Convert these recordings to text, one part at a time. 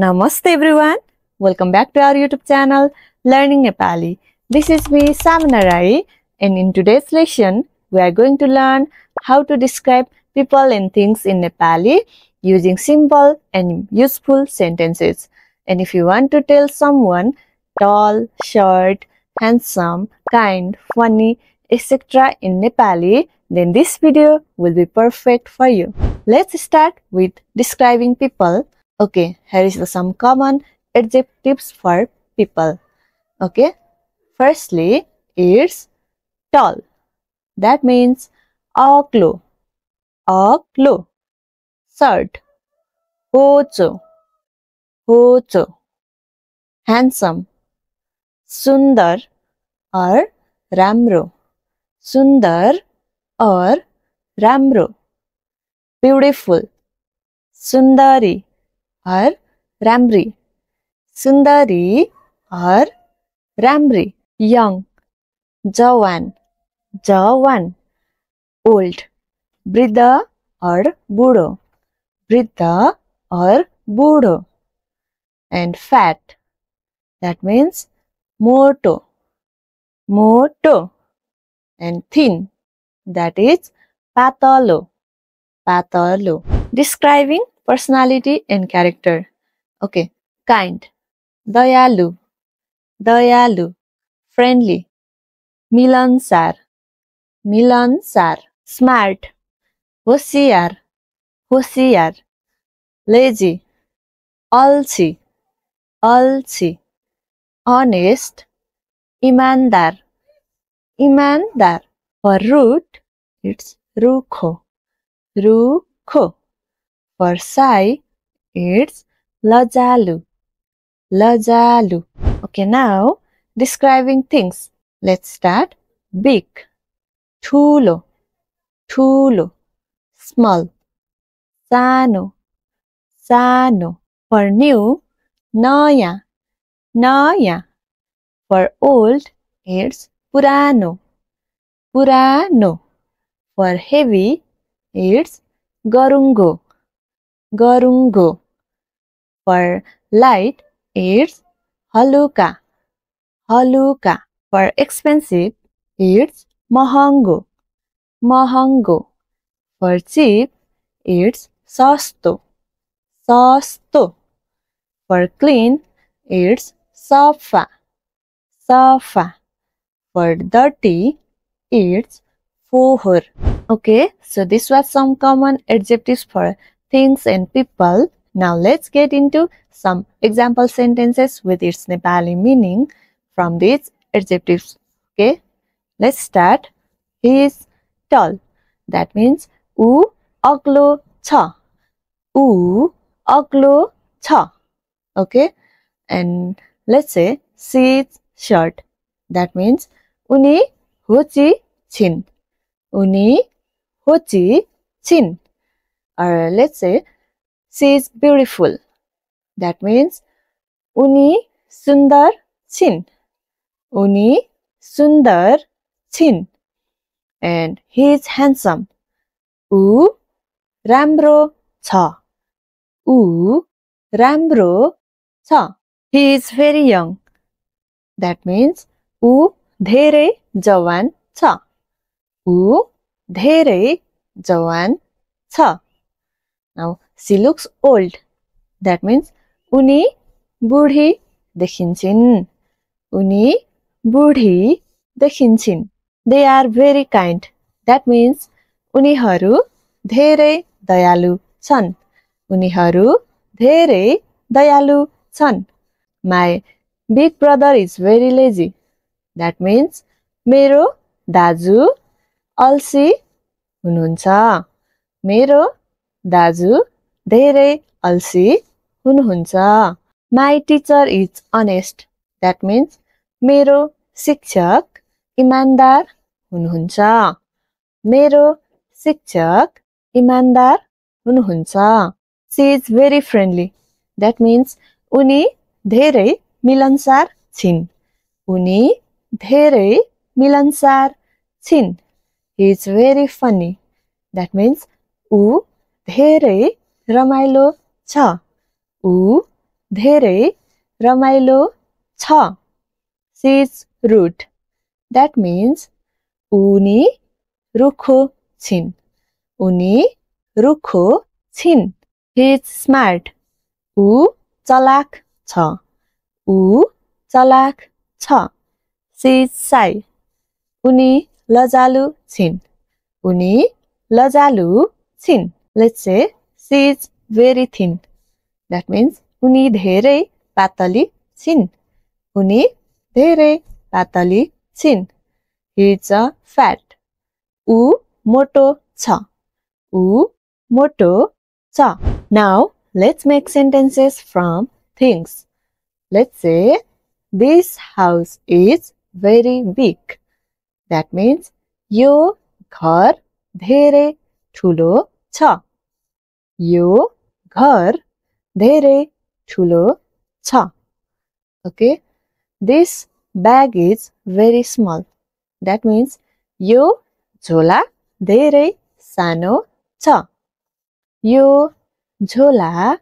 Namaste everyone. Welcome back to our YouTube channel Learning Nepali. This is me Samana Rai, and in today's lesson we are going to learn how to describe people and things in Nepali using simple and useful sentences. And if you want to tell someone tall, short, handsome, kind, funny, etc. in Nepali, then this video will be perfect for you. Let's start with describing people. Okay, here is some common adjectives for people. Okay, firstly, it's tall. That means aklo, aklo. Short, hocho, hocho. Handsome, sundar or ramro, sundar or ramro. Beautiful, sundari or ramri, sundari or ramri. Young, jawan, jawan. Old, bridha or budo, bridha or budo. And fat, that means moto, moto. And thin, that is patalo, patalo. Describing personality and character. Okay, kind, dayalu, dayalu. Friendly, milansar, milansar. Smart, होशियार, होशियार. Lazy, alsi, alsi. Honest, ईमानदार, ईमानदार. For rude, it's rukho, rukho. For shy, it's lajalu, lajalu. Okay, now describing things. Let's start. Big, ठुलो, ठुलो. Small, सानो, सानो. For new, नयाँ, नयाँ. For old, it's पुरानो, पुरानो. For heavy, it's गरुङ्गो, गरुङ्गो. For light, it's हलुका, हलुका. For expensive, it's महँगो, महँगो. For cheap, it's सस्तो, सस्तो. For clean, it's सफा, सफा. For dirty, it's फोहोर. Okay, so this was some common adjectives for things and people. Now let's get into some example sentences with its Nepali meaning from these adjectives. Okay, let's start. He is tall. That means ऊ अग्लो छ, ऊ अग्लो छ. Okay, and let's say she is short. That means उनी होची छिन्, उनी होची छिन्. Or let's say she is beautiful. That means उनी सुन्दर छिन्, उनी सुन्दर छिन्. And he is handsome. ऊ राम्रो छ, ऊ राम्रो छ. He is very young. That means ऊ धेरै जवान छ, ऊ धेरै जवान छ. Now she looks old. That means उनी बुढी देखिन्छिन्, उनी बुढी देखिन्छिन्. They are very kind. That means उनीहरू धेरै दयालु छन्, उनीहरू धेरै दयालु छन्. My big brother is very lazy. That means मेरो दाजु अल्सी हुनुहुन्छ, मेरो दाजु धेरै अल्सी हुनुहुन्छ. My teacher is honest. That means मेरो शिक्षक इमानदार हुनुहुन्छ, मेरो शिक्षक इमानदार हुनुहुन्छ. She is very friendly. That means उनी धेरै मिलनसार छिन्, उनी धेरै मिलनसार छिन्. He is very funny. That means ऊ धेरै रमाइलो छ, ऊ धेरै रमाइलो छ. She is rude. That means उनी रुखो छिन्. उनी रुखो छिन्. He is smart. ऊ चलाक छ. ऊ चलाक छ. She is shy. उनी लजालु छिन्. उनी लजालु छिन्. Let's say she is very thin. That means उनी धेरै पातली छिन्. उनी धेरै पातली छिन्. He is a fat. ऊ मोटो छ. ऊ मोटो छ. Now let's make sentences from things. Let's say this house is very big. That means यो घर धेरै ठुलो छ. यो घर धेरै ठुलो छ. Okay. This bag is very small. That means यो झोला धेरै सानो छ. यो झोला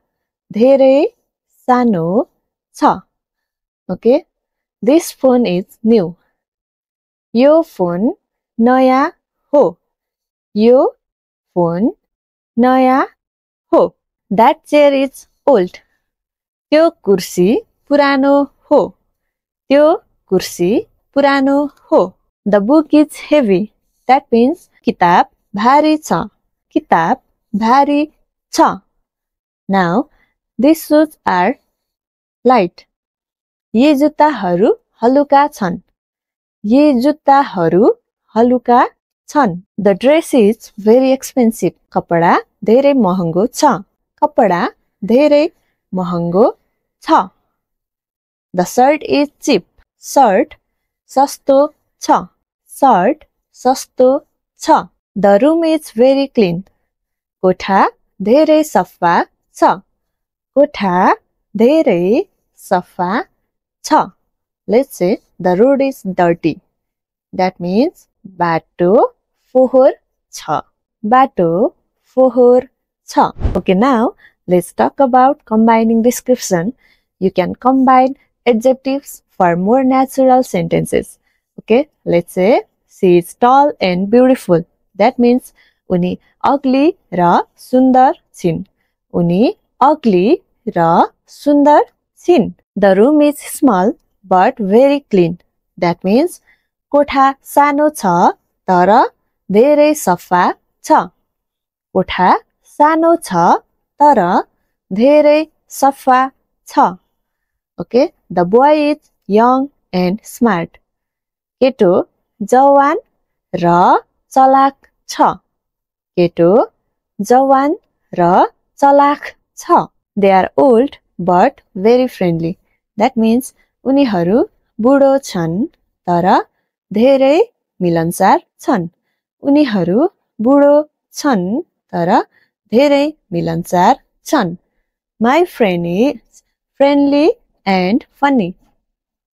धेरै सानो छ. Okay. This phone is new. यो फोन नयाँ हो. यो फोन नयाँ हो. That chair is old. त्यो कुर्सी पुरानो हो. त्यो कुर्सी पुरानो हो. The book is heavy. That means किताब भारी छ. किताब भारी छ. Now, these shoes are light. यी जुत्ताहरू हलुका छन्. यी जुत्ताहरू हलुका छन्. The dress is very expensive. कपडा धेरै महँगो छ. कपडा धेरै महँगो छ. The shirt is cheap. Shirt सस्तो छ. Shirt सस्तो छ. The room is very clean. कोठा धेरै सफा छ. कोठा धेरै सफा छ. Let's say the road is dirty. That means बाटो फोहोर छ. बाटो फोहोर छ. Okay, now let's talk about combining description. You can combine adjectives for more natural sentences. Okay, let's say she is tall and beautiful. That means उनी ugly र सुन्दर छिन्. उनी ugly र सुन्दर छिन्. The room is small but very clean. That means कोठा सानो छ तर धेरै सफा छ. कोठा सानो छ तर धेरै सफा छ. Okay, the boy is young and smart. केटो जवान र चलाक छ. केटो जवान र चलाक छ. They are old but very friendly. That means उनीहरू बुढो छन् तर धेरै मिलनसार छन्. उनीहरू बुढो छन् तर धेरै मिलनसार छन्. My friend is friendly and funny.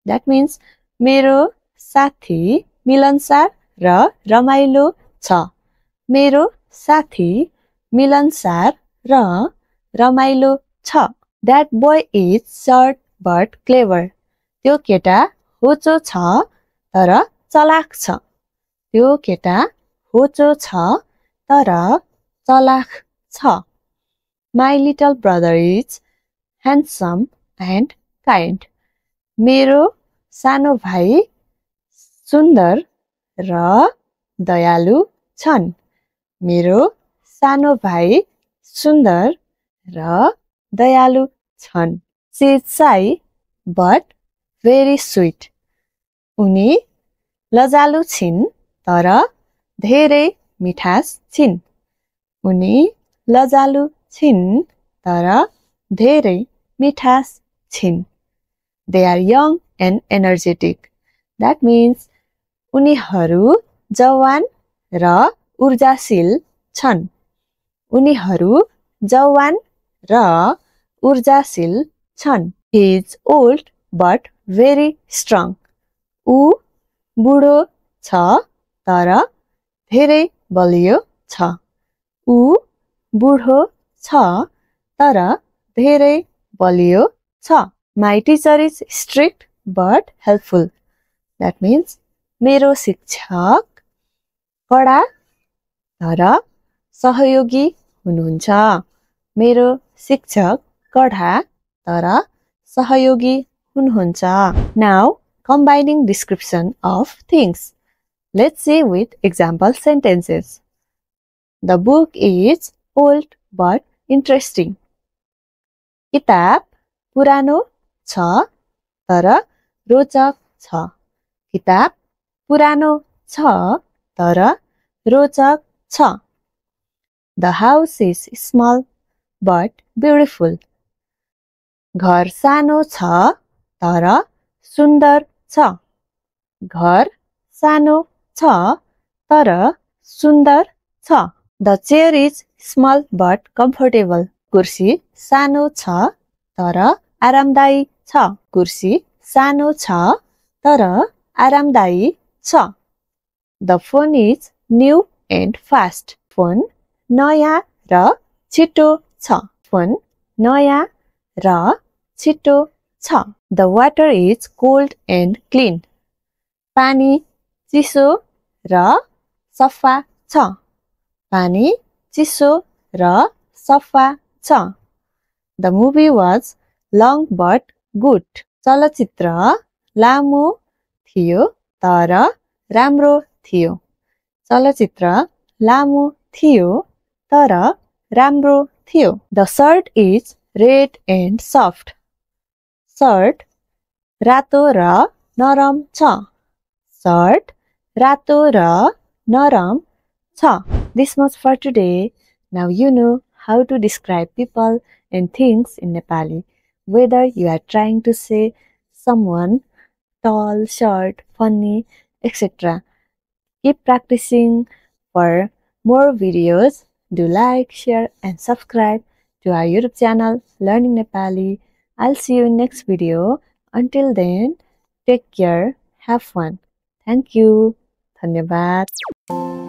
That means मेरो साथी मिलनसार र रमाइलो छ. मेरो साथी मिलनसार र रमाइलो छ. That boy is short but clever. त्यो केटा होचो छ तर चलाक छ. त्यो केटा होचो छ तर चलाक छ. My little brother is handsome and kind. मेरो सानो भाइ सुन्दर र दयालु छन्. मेरो सानो भाइ सुन्दर र दयालु छन्. She is shy but very sweet. उनी लजालु छिन् तर धेरै मिठास छिन्. उनी लजालु छिन् तर धेरै मिठास छिन्. They are young and energetic. That means उनीहरू जवान र ऊर्जाशील छन्. उनीहरू जवान र ऊर्जाशील छन्. He is old but very strong. ऊ बुढो छ तर धेरै बलियो छ. ऊ बुढो छ तर धेरै बलियो छ. My teacher is strict but helpful. That means मेरो शिक्षक कडा तर सहयोगी हुनुहुन्छ. मेरो शिक्षक कडा तर सहयोगी हुनुहुन्छ. Now, combining description of things. Let's see with example sentences. The book is old but interesting. किताब पुरानो छ तर रोचक छ. किताब पुरानो छ तर रोचक छ. The house is small but beautiful. घर सानो छ तर सुन्दर छ. घर सानो छ तर सुन्दर छ. The chair is small but comfortable. कुर्सी सानो छ तर आरामदायी छ. कुर्सी सानो छ तर आरामदायी छ. The phone is new and fast. Phone नयाँ र छिटो छ. फोन नयाँ र छिटो छ. The water is cold and clean. पानी चिसो र सफा छ. पानी चिसो र सफा छ. The movie was long but good. चलचित्र लामो थियो तर राम्रो थियो. चलचित्र लामो थियो तर राम्रो थियो. The shirt is red and soft. Shirt रातो र नरम छ. Shirt रातो र नरम छ. This much for today. Now you know how to describe people and things in Nepali. Whether you are trying to say someone tall, short, funny, etc. Keep practicing. For more videos, do like, share and subscribe to our YouTube channel Learning Nepali. I'll see you in next video. Until then, take care, have fun. Thank you. धन्यवाद.